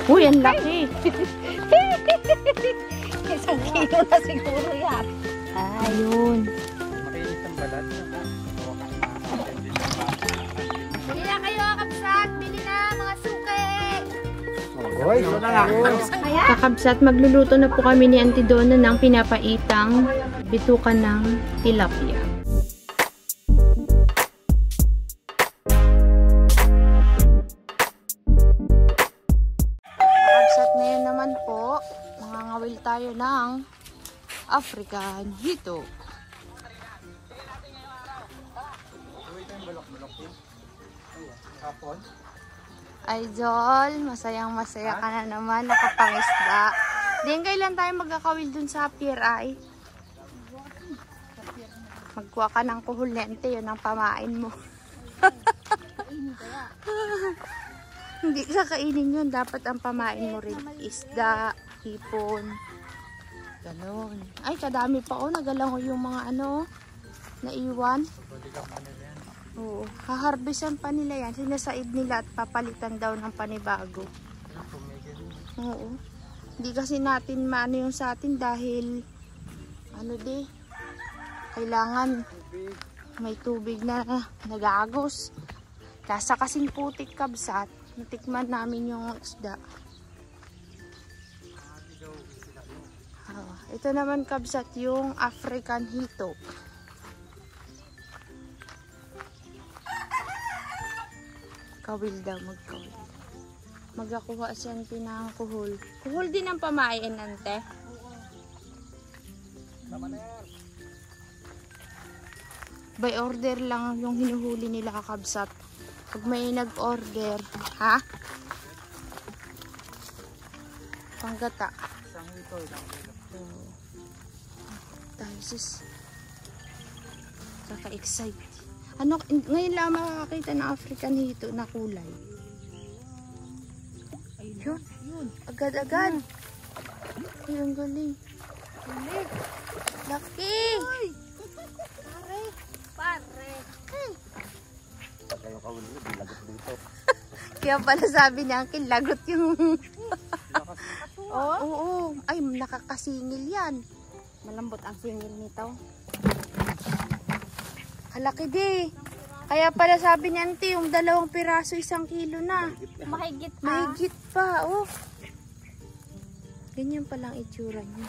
Uy, ang laki. Isang kilo na siguro yan. Ayun. Makinis ang balat. Bili na kayo, kapsat. Bili na, mga suke. Oy, ito na nga. Kakabsat, magluluto na po kami ni Auntie Donna ng pinapaitang bituka ng tilapia. Kakabsat, ngayon naman po, mangangawil tayo ng African hito. Idol, masayang masaya ka na naman, nakapangisda. Diyan kailan tayo magkakawil dun sa pier ay? Magkuha ka ng kuhulente, yun ang pamain mo. Hindi ka kainin yun, dapat ang pamain mo rin isda, hipon. Ganon. Ay, kadami pa oh, nagalango yung mga ano, naiwan. Oo, haharbisan pa nila yan. Sinasaid nila at papalitan daw ng panibago. Oo. Hindi kasi natin maano yung sa atin dahil ano kailangan may tubig na nagagos. Kasa kasing putik kabsat, natikman namin yung isda. Ito naman kabsat yung African hito. Kawil daw, magkawil. Magakuha siyang pinangkuhol. Kuhol din ang pamain, ante. By order lang yung hinuhuli nila kakabsat. Pag may nag-order, ha? Panggata. Tayo sis. Kaka-excite. Ano, ngayon lang makakakita ng African hito na kulay. Ayun. Agad-agad. Ayun, galing. Laki. Pare. Kaya pala sabi niya, Uncle, lagot yung... Oo. Ay, nakakasingil yan. Malambot ang singil nito. Kalaki di. Kaya pala sabi niya, Auntie, yung 2 piraso 1 kilo na. Mahigit pa. Mahigit pa, oh. Ganyan palang itsura niya.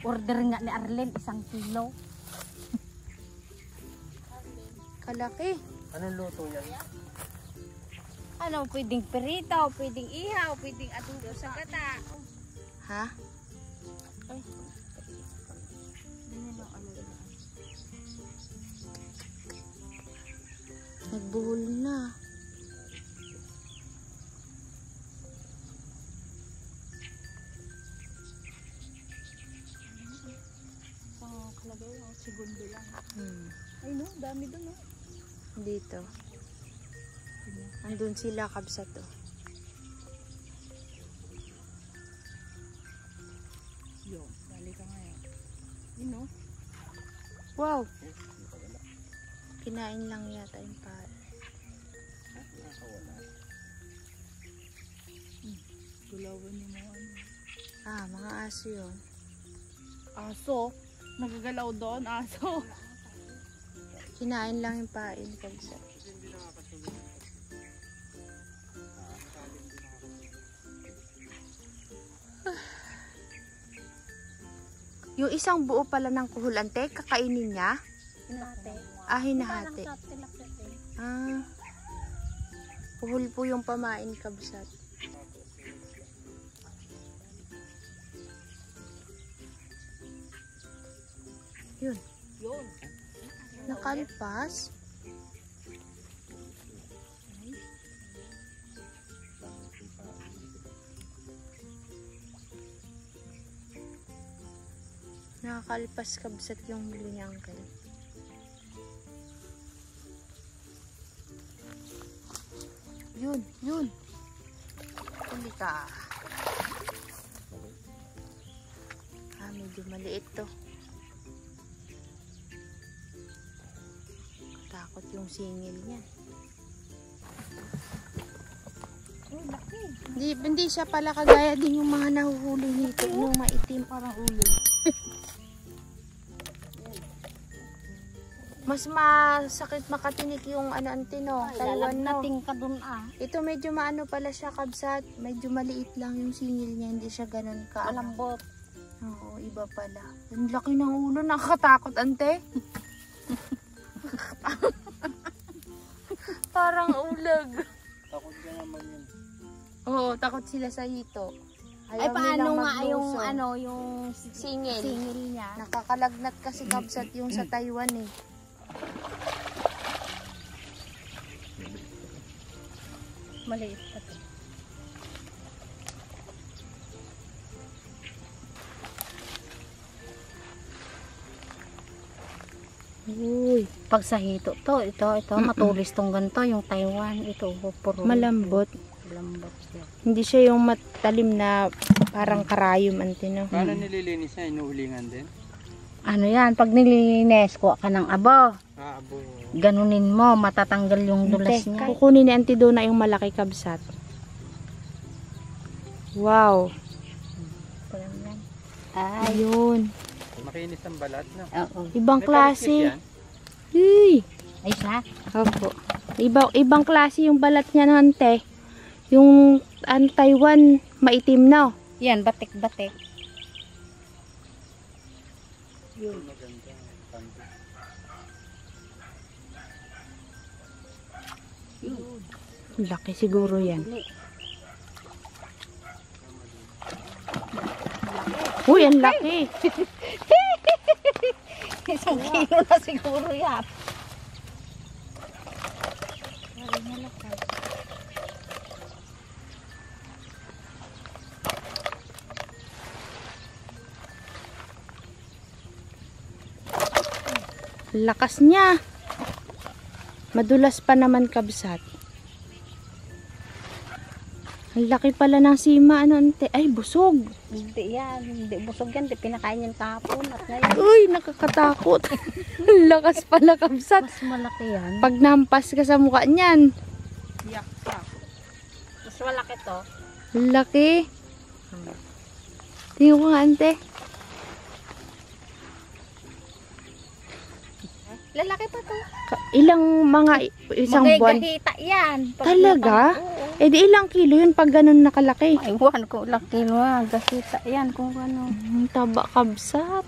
Order nga ni Arlen 1 kilo. Kalaki. Anong luto yan? Ano, pwedeng perito, pwedeng ihaw, pwedeng adobo sa gata. Ha? Ay. Nagbuhol na. Kalagay lang, segundo lang. Hmm. Ay no, dami doon no. Dito. Andun sila kabsat oh. Yo, dali ka ngayon. Yun no. Wow. Kinain lang yata yung pare. Gulawan yung mga ano. Ah, mga aso yun. Aso? Nagagalaw doon, aso. Kinain lang yung pain kabsat. Yung isang buo pala ng kuhulante, kakainin niya? Hinate. Ah, hinahati. Ah. Kuhul po yung pamain kabsat. Yun. Yun. Nakalpas. Nakakalpas kabsat yung huli niya, Uncle. Yun. Huli ka. Ah, medyo maliit to. Takot yung singil niya. Hindi siya pala kagaya din yung mga nahuhuli nito, yung maitim. Parang ulo. Mas masakit makatinik yung antino, Taiwan no. Lalagnating ka dun ah. Ito medyo maano pala siya, kabsat. Medyo maliit lang yung singil niya, hindi siya ganun ka. Malambot. Oo, iba pala. Ang laki ng ulo, nakakatakot, ante. Parang ulag. Takot ka naman yun. Oo, takot sila sa hito. Ay Ayaw paano nilang nga yung magluso. ano, yung Singil. singil niya? Nakakalagnat kasi kabsat yung sa Taiwan eh. Maliit pa to. Uy, Pag sa hito to, ito matulis tong ganito, yung Taiwan, ito puro malambot. malambot siya. Hindi siya yung matalim na parang karayom, antino. Paano nililinis niya? Inuulingan din? Ano yan, pag nililinis, kuha ka ng abo. Abo. Ganunin mo, matatanggal yung dulas niya. Kukunin ni Auntie Donna yung malaki kabsat. Wow. Ayun. Makinis ang balat na. Oo. Ibang May klase. palikpik yan? Uy. Ay siya? Opo. Ibang klase yung balat niya ng ante. Yung Taiwan, maitim na. Yan, batik-batik. Yun, maganda. Pandi. Laki siguro yan. Uy, ang laki. Isang kilo na siguro yan. Lakas niya. Madulas pa naman kabsat. Ang laki pala ng sima, ano ante. Ay, busog. Hindi yan, hindi busog yan. Hindi pinakain yan kahapon at ngayon. Uy, nakakatakot. Ang lakas pala kabsat. Mas malaki yan. Pag nampas ka sa mukha niyan. Yak pa. Mas malaki to. Ang laki. Tingnan ko nga ante. Lalaki pa to. Ilang mga isang buwan. Magagahita yan. Pag Talaga? Oo. Eh di ilang kilo yun pag ganun nakalaki? Ay, buwan ko lang kilo ah. Gahita yan kung ano. Taba kabsat.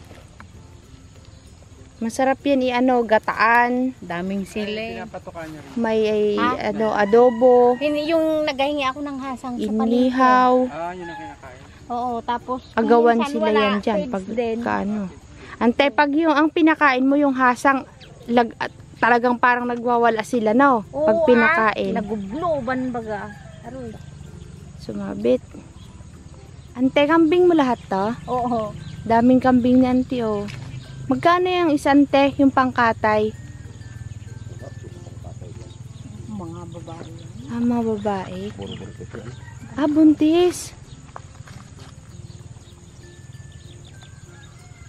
Masarap yan gataan. Daming Ay, sili. pinapatukan niya rin. May Ah? adobo, Yung naghahingi ako ng hasang sa palengke. inihaw. Yun ang kinakain. Oo, tapos Agawan minsan sila wala, yan dyan feeds pag din. kaano. Ante, pag ang pinakain mo yung hasang, talagang parang nagwawala sila, no? Oo, Pag pinakain. nagubloban baga. Aroy. Sumabit. Ante, kambing mo lahat to? Oo. Daming kambing ni Ante, oh. Magkano yung isante, yung pangkatay? Mga babae yan. Mga babae. Buntis.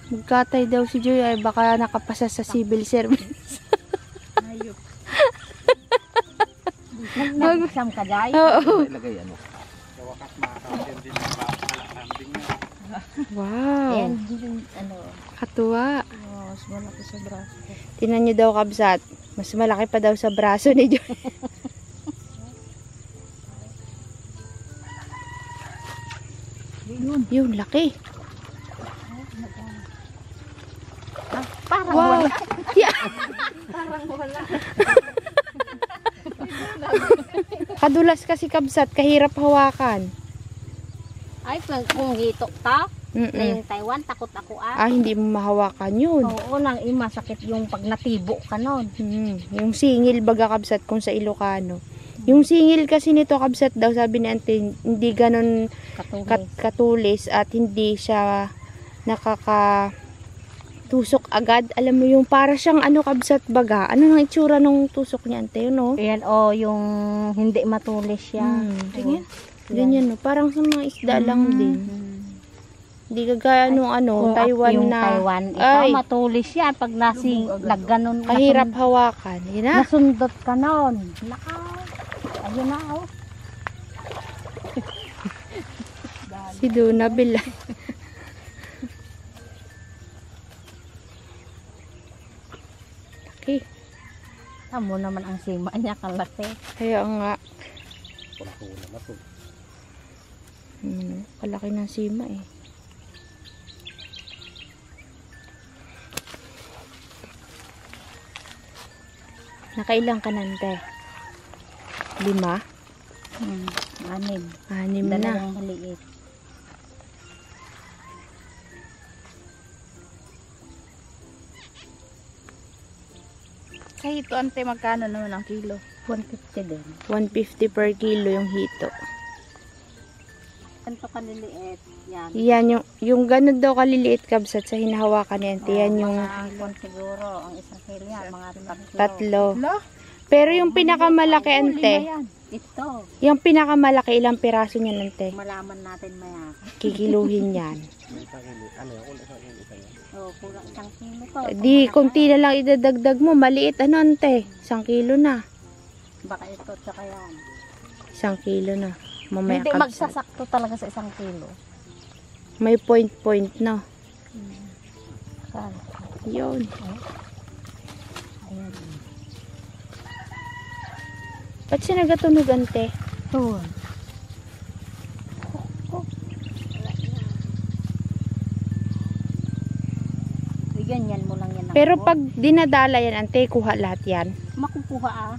Magkatay daw si Joy, ay baka nakapasa sa civil service. Ayop. Nag-exam ka, Jai? Oo. Sa wakas makakambing din ang kambing niya. Wow. Yan, ano, Katuwa. mas malaki sa braso. Tinan niyo daw kabsat. Mas malaki pa daw sa braso ni Joy. Yun, laki. Parang Wow. wala. Yeah. Parang wala. Kadulas kasi kabsat, kahirap hawakan. Ay, kung hito ta, na Mm-mm. yung Taiwan, takot ako Hindi mo mahawakan yun. Oo, nang masakit yung pag natibo ka nun. Yung singil baga kabsat kung sa Ilocano. Yung singil kasi nito kabsat daw, sabi ni Ante, hindi ganun Katulis. katulis at hindi siya nakakatusok agad. Alam mo yung para siyang kabsat baga. Ano nang itsura ng tusok niya Ante, yun, no? Ayan, yung hindi matulis yan. Tingin. Ganyan, no? Parang sa mga isda lang din. Hindi kagaya nung Kung Taiwan yung na Taiwan, ito ay, matulis yan. Pag nagganon, kahirap hawakan. Yun na. nasundot ka nun. Naka, ayun na, oh. Si Dona Bella. Okay. Tamo naman ang sima niya, kalaki. Kaya nga. Pula-pula na to. Palaki ng sima eh. Nakailang ka nante? 5? 6. 6 na. Dalawang maliit. Sa hito, ante, magkano naman ang kilo? 150 din. 150 per kilo yung hito. Ganito kaliliit. Yan. Yan yung ganun daw kaliliit kabsat sa hinahawakan ni Auntie. Yan yung Mga siguro, ang isang kilo yan, mga 3. 3. Lo? Pero yung pinakamalaki Ante, Ito, yung pinakamalaki ilang piraso niyan Ante? malaman natin maya. Kikiluhin yan. Ano yung ulit sa isa niya? So, kulang 1 kilo to. Di, konti na lang idadagdag mo. Maliit ano Ante? 1 kilo na. Baka ito, tsaka yan. 1 kilo na. Mamaya Hindi kabsat. magsasakto talaga sa 1 kilo. May point na. Kala. Yun. Ayan. Ba't siya nagatunog Ante? Oh. Ganyan mo lang yan. Pero pag dinadala yan Ante, kuha lahat yan. makukuha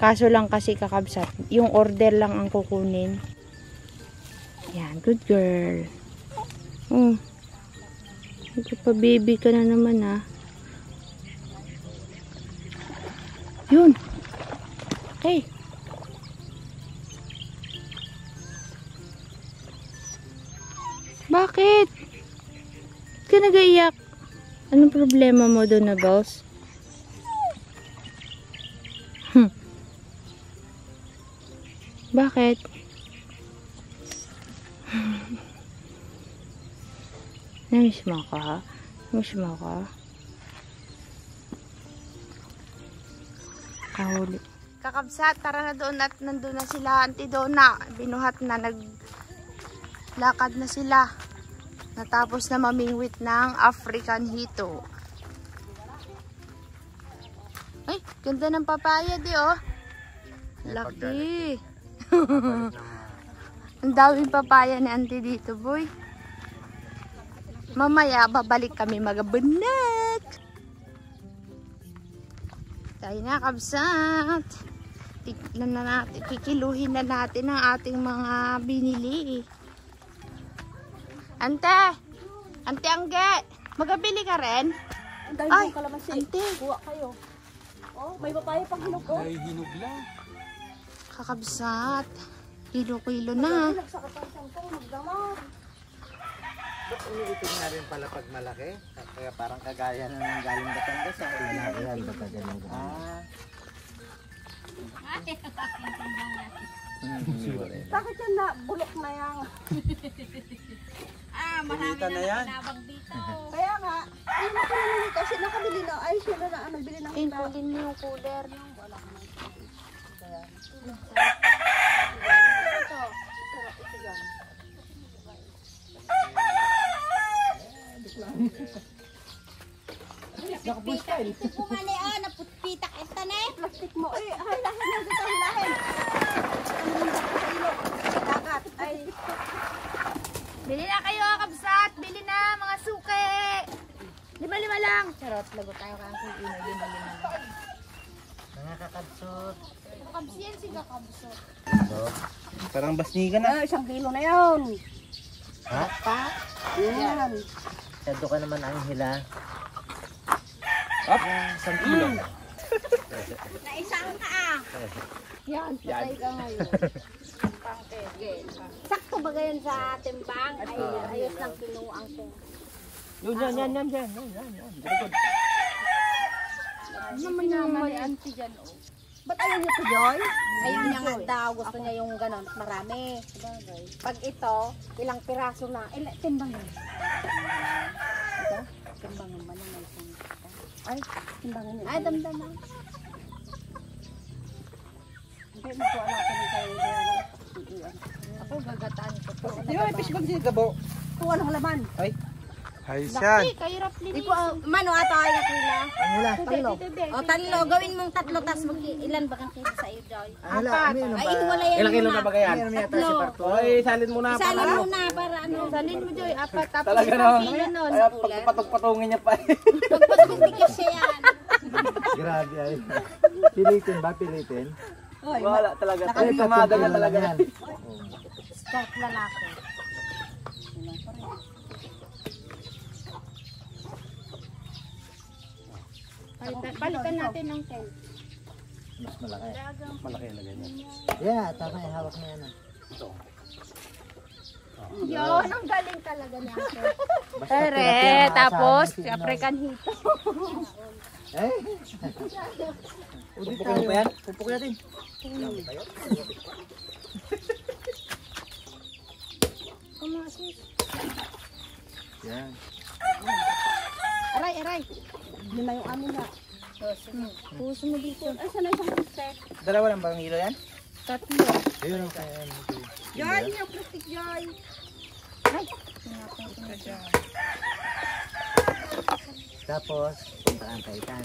Kaso lang kasi kakabsat, yung order lang ang kukunin. Yan, good girl. Oh. Nagpapababy ka na naman ah. Yun. Okay. Bakit? Ba't ka nag-iyak? Anong problema mo doon na boss? Bakit? Namiss mo ka ha? Namiss mo ka? Kahuli. Kakabsat, tara na doon at nandun na sila Auntie Donna. Binuhat na, naglakad na sila. Natapos na mamingwit ng African hito. Ay, ganda ng papaya di oh. Laki. Ang daming papaya ni Auntie dito, boy. Mamaya, babalik kami magabunak. Tayo na, kabsat. Tignan na natin, kikiluhin na natin ang ating mga binili. Ante! Ante Angge! Magabili ka rin? Ay, Ante! Kuha kayo. Oh, may papaya pang hinog ko. Ay, hinog lang. Kakabsat. Kilo-kilo na. Nagsakatang ko, magdamag. Ulitin nga rin pala pag malaki. Kaya parang kagaya na ng galing Batangas. Yan, Batangas. Bakit yan na bulok na yan? Marami na yan. Kaya nga, ayun na pala nito kasi nakabili na. Ay, sila na nagbili ng iba. Inpulin mo yung cooler. Pumali naputpitak ito na eh. Plastic mo. Ay, hilahin na dito, hilahin. Dagat. Ay, Bili na kayo, kabsat! Bili na, mga suke! 5 lang! Charot, lagot tayo kang kuino. 5 lang. Mga kakabsot. Kabsiyan si kakabsat. Parang basnigan na. 1 kilo na yun. Ha? Pa? Yan. Sado ka naman ang hila. Up! 1 kilo. Naisang ka ah. Yan, patay ka ngayon. Sakto ba ganyan sa timbang? Ay, ayos lang kinuang ko. Yan. Good. Naman yung may auntie dyan, oh. Ba't ayaw niyo to, Joy? Ayun niya nga daw, gusto niya yung ganon, marami. Pag ito, ilang piraso na, timbang yun. Ito, timbang naman yung may isang. Ay, timbangin niyo. Ay, damdaman. Hindi, magkuha natin yung kayo. Ako, gagataan ko to. Di ba may fish bag dito, Bo? Kung anong laman. Ay, Ayos yan. Laki, kahirap Di linis. ko, mano ata ay nakila. ano la? Talo. O, talo. Gawin mong tatlo, tas ilan ba kang kilo sa iyo, Joy? Ano la? Ano yun? Ay, wala yan. Ilang kilo muna. na ba kaya? Ano yata si Tatlo. Parto? Ay, salin mo na. Isalin mo na para ano. Salin mo, Joy. Apat, tapos Talaga isang no? kilo nun. Kaya pagpatong-patungin niya pa. Pagpatubigis siya yan. Grabe ay. Pilitin ba? Pilitin? Wala talaga. Ay, tumada na talaga yan. Start lalaki. Palitan natin ng tel. Mas malaki. Malaki na ganyan. Yeah, tama yung hawak na yan. Ito. Yun, ang galing talaga niya. Basta Ere, tira-tira tapos, sa akin, African hito. Eh? Pupukin mo yan? Pupukin natin. Kumasis. Yan. Aray, aray. Lima yung amin na. Puso mo dito. Ay, sana isang plastic. Dalawa lang bang hilo yan? Tatlo. Ayun ang kaya. Joy, yung plastic, Joy. Ay, Tapos, puntaan kaitan.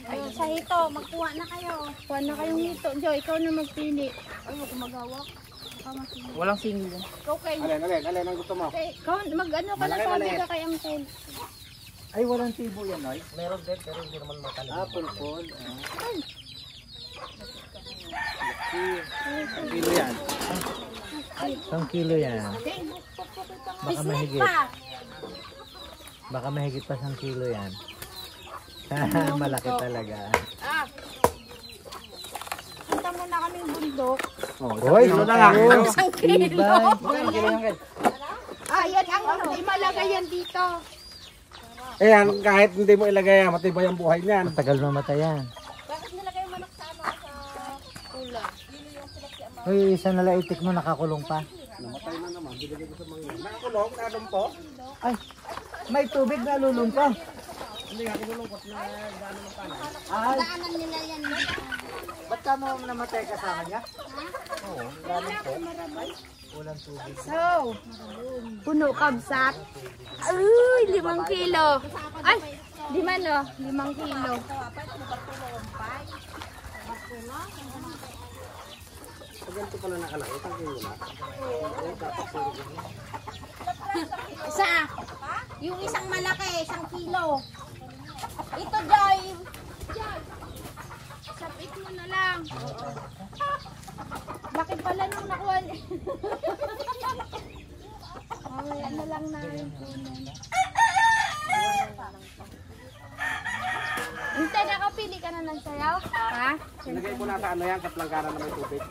Ay, sa hito, magkuha na kayo. kuha na kayong hito. Joy, ikaw na magpili. Ay, huwag magawak. Walang singil yan. Ikaw kayo. Alin ang gusto mo? Ikaw, mag-ano ka na sabi ka kay Uncle. Ay, walang tibo yan, Noy. Meron din, pero hindi naman matalim. Ah, pulpul. Isang kilo yan. Isang kilo yan. Baka mahigit. Baka mahigit pa 1 kilo yan. Malaki talaga. Punta muna kaming bundok. Hoy, kilo na lang. Isang kilo. Kilo. Ah, yan ang imalagay yan dito. Ayan, kahit hindi mo ilagay yan, matibay ang buhay niyan. Matagal mamatay yan. Bakit nila kayo manok sa ano? Sa Ulam. Hoy, isa na laitik mo nakakulong pa. Namatay na naman, binigay ko sa mga yan. Nakakulong, kadumpo. Ay, may tubig na lulungko. Hindi nga kinulungkot na gano'n ng kanan. Ay, daanan nila yan. ba't ka mo namatay kasama niya? Oo, galing po. Walang tubig. So, puno kabsat. Ay, 5 kilo. Ay, di man no, 5 kilo. Pag ganito pala nakalaki, isang kilo na. Isa. Yung isang malaki, 1 kilo. Ito, Joy. Sapit mo na lang. Laki pala nung nakuha. Mamaya na lang na yung kunin. Hindi, nakapili ka na ng sayaw? Ha? Nilagay ko na sa ano yan, kaplangkaran na may tubig.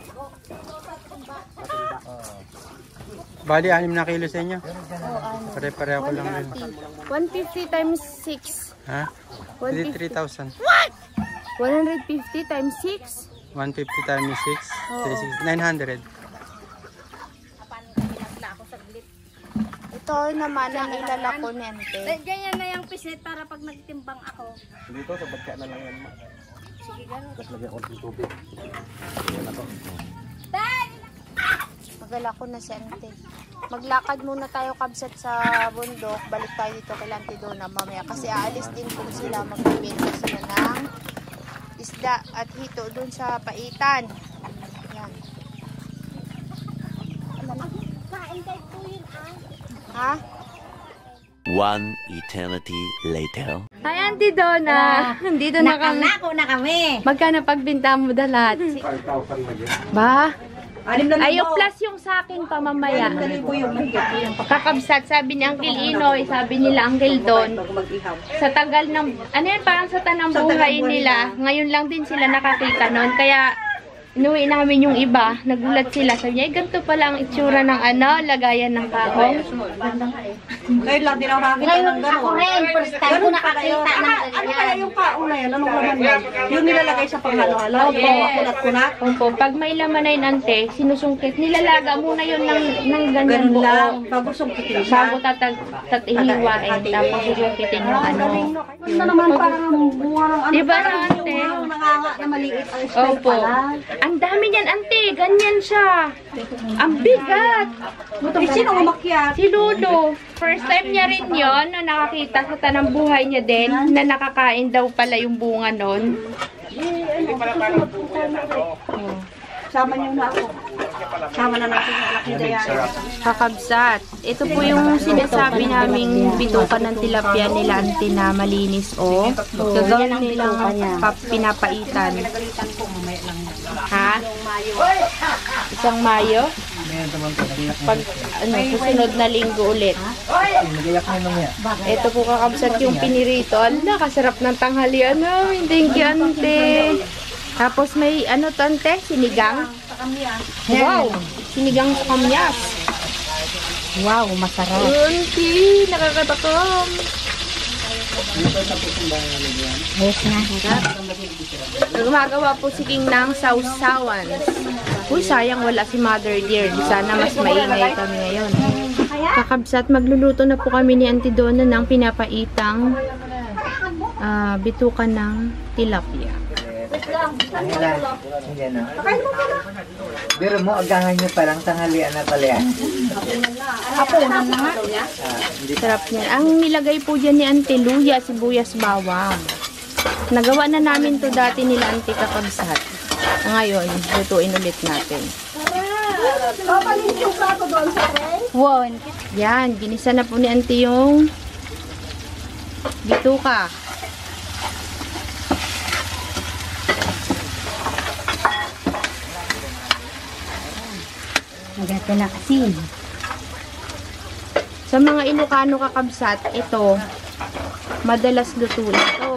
Bali, 6 na kilo sa inyo. Pare-pareho ko lang din. 150 times 6. Ha? 3,000. 150 times 6. 150 times 6. 900. Ito naman ang ilalako ni Ante. Ganyan na yung pisit para pag nagtimbang ako. Dito, sa bagka na lang yan. Sige, gano'n. Tapos lagyan ko ng tubig. Magalako na si Ante. Maglakad muna tayo kabsat sa bundok. Balik tayo dito kay Auntie Donna mamaya. Kasi aalis din po sila. Magbibenta sila ng isda at hito dun sa paitan. Yan. Kain kayo po yun, Ha? One eternity later. Hi Auntie Donna. Dito na kami. Nakalako na kami. Magkano pagbinta mo dalat? 5,000 na yun. Ba? 6,000. Ayo plus yung sa akin pa mamaya. Kakabsat, sabi ni Uncle Inoy, sabi nila Uncle Don. Sa tagal ng, ano yan, parang sa tanang buhay nila, ngayon lang din sila nakakita nun. Kaya, inuwi namin yung iba, nagulat sila. Sabi niya, ganito pala ang itsura ng lagayan ng kahong. Ngayon lang din ako nakakita ng Ako gano'n. rin, first time ko nakakita ng Ano kaya ganyan. yung kaong na yan? Anong laman yan? Yung nilalagay sa panghalo-halo? Yung kunat-kunat? Opo, pag may laman na yun, ante, sinusungkit. Nilalaga muna yun ng ganyan Ganun lang. buo. Bago sungkitin siya. Bago tatahiwain, tapos susungkitin yung ano. Ito naman parang bunga ng ano. Diba, parang ate? yung nanganga na maliit. Ay, Opo. Ang dami niyan, ante. Ganyan siya. Ang bigat. Sino umakyat? Si Lolo. First time niya rin yon na nakakita sa tanang buhay niya din na nakakain daw pala yung bunga nun. Sama niyo na ako. Sama na natin yung laki Dayan. Kakabsat. Ito po yung sinasabi naming bitukan ng tilapia nila, ante, na malinis, oh. Gagawin nilang pinapaitan. Ha? Isang Mayo? Pag, susunod na linggo ulit. Ito po kakabsat yung pinirito. Ala, kasarap ng tanghalian namin. Thank you, ante. Tapos may ano to, ante? Sinigang? Wow! Sinigang sa kamyas. Wow, masarap. Auntie, nakakatakam. Yes na. Gumagawa po si King ng sausawan. Uy, sayang wala si Mother Dear. Sana mas maingay kami ngayon. Kakabsat, magluluto na po kami ni Auntie Donna ng pinapaitang bitukan ng tilapia. Pero mo, agahan nyo palang tanghalian na pala yan. Hapunan na nga. Sarap niyan. Ang nilagay po dyan ni Auntie, luya, sibuyas, bawang. Nagawa na namin to dati nila Auntie kakabsat. Ngayon, lutuin ulit natin. Papalit yung plato doon sa tray. One. Yan, ginisa na po ni Auntie yung bituka. Maganda na asin. Sa mga Ilocano kakabsat, ito, madalas luto ito.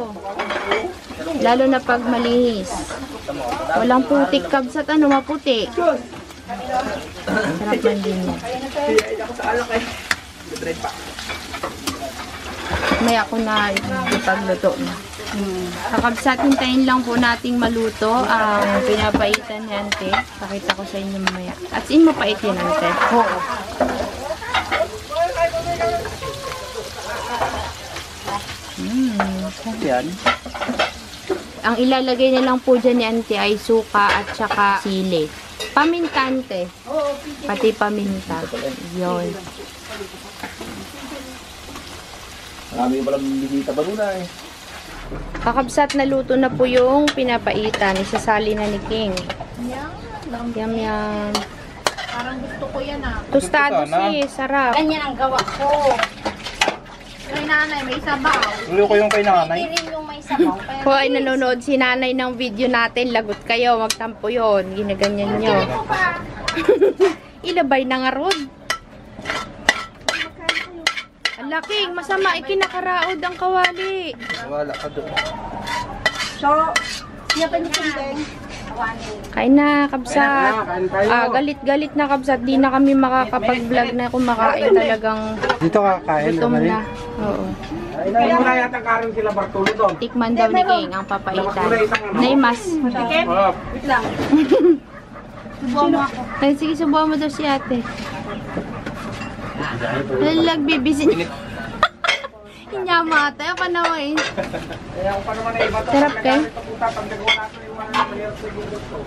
Lalo na pag malinis. Walang putik kabsat, ano, maputi. Sarap man din yan. May ako na ipagluto na. Kakabsat, hintayin lang po nating maluto ang pinapaitan ni Ante. Pakita ko sa inyo mamaya. At in mapait yan, Ante. Oo. Yan. Ang ilalagay na lang po dyan ni Ante ay suka at saka sili. Paminta, Ante. Pati paminta. Yun. Marami palang bisita ba doon eh? Kakabsat, naluto na po yung pinapaitan. Isasali na ni King. Yum, yum. Parang gusto ko yan ah. Tostado si, sarap. Ganyan ang gawa ko. Kay nanay, may sabaw. Ulo ko yung kay nanay. Hindi rin yung may sabaw. Kaya Kung ay nanonood si nanay ng video natin, lagot kayo, magtampo yun. Ginaganyan nyo. Ilabay na nga ron. Ala, King, masama, ikinakaraod ang kawali. Wala ka doon. So, siya niyo kung Kain na, kabsat. Galit-galit na, kabsat. Di na kami makakapag-vlog na kumakain talagang Dito kakain. gutom na. Oo. Ay, wala yata karon sila Bartolo doon. Tikman daw ni King ang papaitan. Naimas. wait lang. Subuhan mo ako. Ay, sige, subuhan mo daw si ate. Lalag, bibisin. Inyamata, pa naman eh. Kaya kung paano man ay iba to, Sarap kayo? pagpunta, pag nagawa natin yung mga mahirap sa gusto to.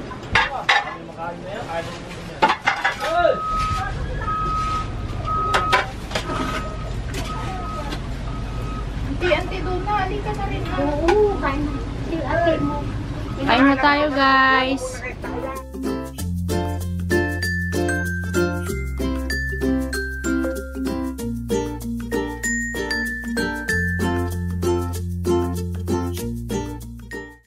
Auntie Donna, halika na rin. Oo, kain na. Ate mo. Kain na tayo, guys.